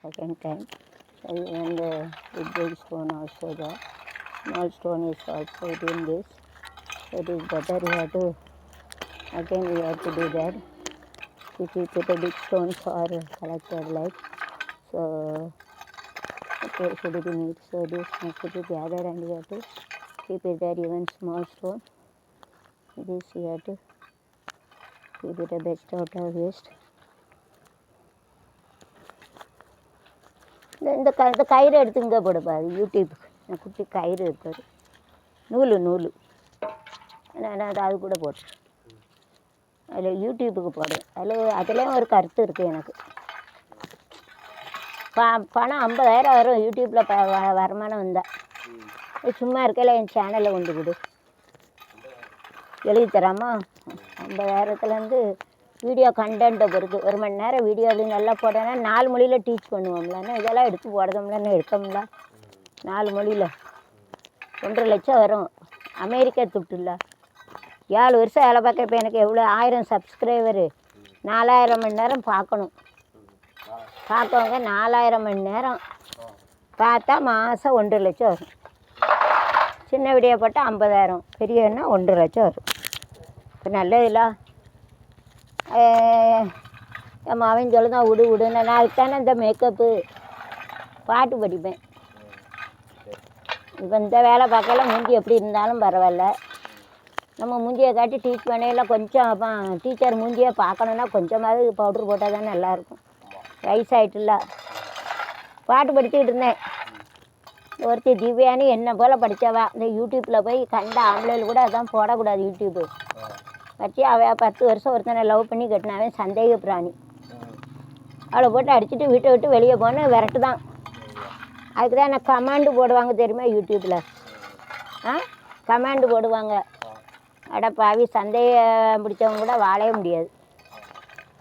second time. And the big stone also there. Small stone is also doing this. So it is better we have to, again we have to do that. If we put a big stones are collected like, so okay, should be neat. So this has to be gathered and we have to keep it there, even small stone. This we have to keep it the best out of waste. இந்த கயிறு எடுத்து இங்கே போடுப்பா, அது யூடியூப்புக்கு குட்டி கயிறு இருக்காது, நூல் நான் அது கூட போட்டு அதில் யூடியூப்புக்கு போடுவேன். அதுலேயும் ஒரு கருத்து இருக்குது எனக்கு. பணம் 50,000 வரும் யூடியூப்பில் வருமானம் வந்தால். சும்மா இருக்கையில் என் சேனலில் கொண்டு கொடு, எழுதி தராமா. 50,000த்துலேருந்து வீடியோ கண்டென்ட்டை பொறுத்து 1 மணி நேரம் வீடியோ அப்படி நல்லா போட்டோன்னா 4 மொழியில் டீச் பண்ணுவோம்லன்னா, இதெல்லாம் எடுத்து போடுறோம்லன்னு எடுத்தோம்ல 4 மொழியில் 1.5 லட்சம் வரும். அமெரிக்கா துட்டுல 7 வருஷம் வேலை பார்க்க. இப்போ எனக்கு எவ்வளோ 1000 சப்ஸ்கிரைபரு, 4000 மணி நேரம் பார்க்கணும். பார்க்கவங்க 4000 மணி நேரம் பார்த்தா மாதம் 1.5 லட்சம் வரும். சின்ன வீடியோ போட்டால் 50,000, பெரியன்னா 1.5 லட்சம் வரும். இப்போ நல்லதில்ல. நம்ம அவன் சொல்லுதான் விடுன்னு. நான் அதுதானே இந்த மேக்கப்பு பாட்டு படிப்பேன். இப்போ இந்த வேலை பார்க்கல மூஞ்சி எப்படி இருந்தாலும் பரவாயில்ல, நம்ம மூஞ்சியை காட்டி டீச் பண்ணையில் கொஞ்சம் டீச்சர் மூஞ்சியை பார்க்கணுன்னா கொஞ்சமாவது பவுட்ரு போட்டால் தான் நல்லாயிருக்கும். வயசாகிட்டுல பாட்டு படிச்சுக்கிட்டு இருந்தேன். ஒருத்தி திவ்யானி என்ன போல் படித்தவா. இந்த யூடியூப்பில் போய் கண்ட ஆம்பளையில் கூட அதான் போடக்கூடாது யூடியூப்பு வச்சு. அவள் 10 வருஷம் ஒருத்தனை லவ் பண்ணி கட்டினாவே சந்தேக பிராணி. அவளை போட்டு அடிச்சுட்டு வீட்டை விட்டு வெளியே போன விரட்டு தான். அதுக்கு தான் நான் கமாண்டு போடுவாங்க தெரியுமா யூடியூப்பில். கமாண்டு போடுவாங்க. அடப்பாவி, சந்தேகம் பிடிச்சவங்க கூட வாழவே முடியாது.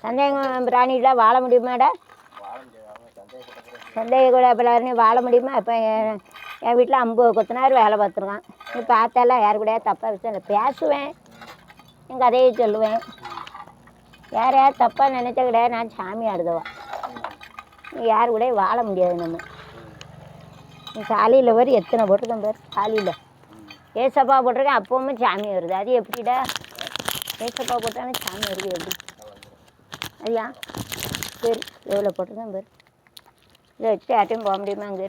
சந்தேகம் பிராணிலாம் வாழ முடியுமாடா? சந்தேகம் கூட பிள்ளைன்னு வாழ முடியுமா? இப்போ என் வீட்டில் 50 கொத்தனார் வேலை பார்த்துருக்கான். நீ பார்த்தாலாம் யாரு கூட தப்பாக விஷயம் பேசுவேன், என் கதையை சொல்லுவேன். யார் தப்பாக நினச்ச கிடையாது. நான் சாமி ஆடுதவா, நீ யார் கூட வாழ முடியாது. நம்ம நீ சாலியில் வரும் எத்தனை போட்டிருக்கேன் பேர் சாலியில். ஏசப்பா போட்டிருக்கேன், அப்பவும் சாமி வருது. அது எப்படிடா? ஏசப்பா போட்டாலும் சாமி வருது எப்படி? ஐயா பேர் எவ்வளோ போட்டிருக்கேன் பேர். இதை வச்சு யார்ட்டையும் போக முடியுமாங்க.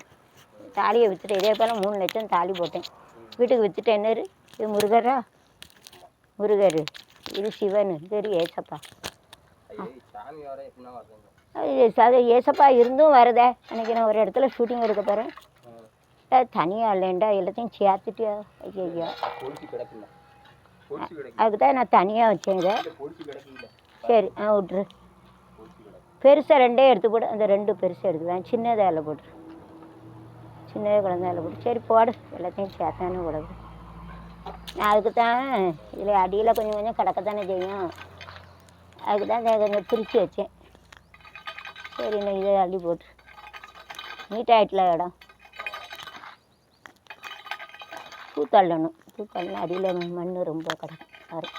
தாலியை விற்றுட்டு இதே போல் 3 லட்சம் தாலி போட்டேன். வீட்டுக்கு விற்றுட்டு என்னரு, இது முருகரா? முருகர், இது சிவன், இது ஏசப்பா. அது ஏசப்பா இருந்தும் வருதே. அன்றைக்கி நான் ஒரு இடத்துல ஷூட்டிங் எடுக்க போகிறேன். தனியாக இல்லைண்டா, எல்லாத்தையும் சேர்த்துட்டியா? ஐயா அதுக்கு தான் நான் தனியாக வச்சேன் இதை. சரி விட்ரு. பெருசாக 2 எடுத்து போடு. அந்த 2 பெருசாக எடுத்துக்கலாம். சின்னதை அதில் போட்டுரு. சின்னதே குழந்தை அதில் போட்டு. சரி போடு, எல்லாத்தையும் சேர்த்தானே போடுது. நான் அதுக்கு தான் இதில் அடியில் கொஞ்சம் கொஞ்சம் கிடக்கத்தானே செய்யும். அதுக்கு தான் கொஞ்சம் பிரித்து வச்சேன். சரி நான் இதை அள்ளி போட்டு நீட்டாகிட்டல இடம். பூத்தள்ளணும். பூத்தள்ளணும், அடியில் மண் ரொம்ப கிடக்கும்.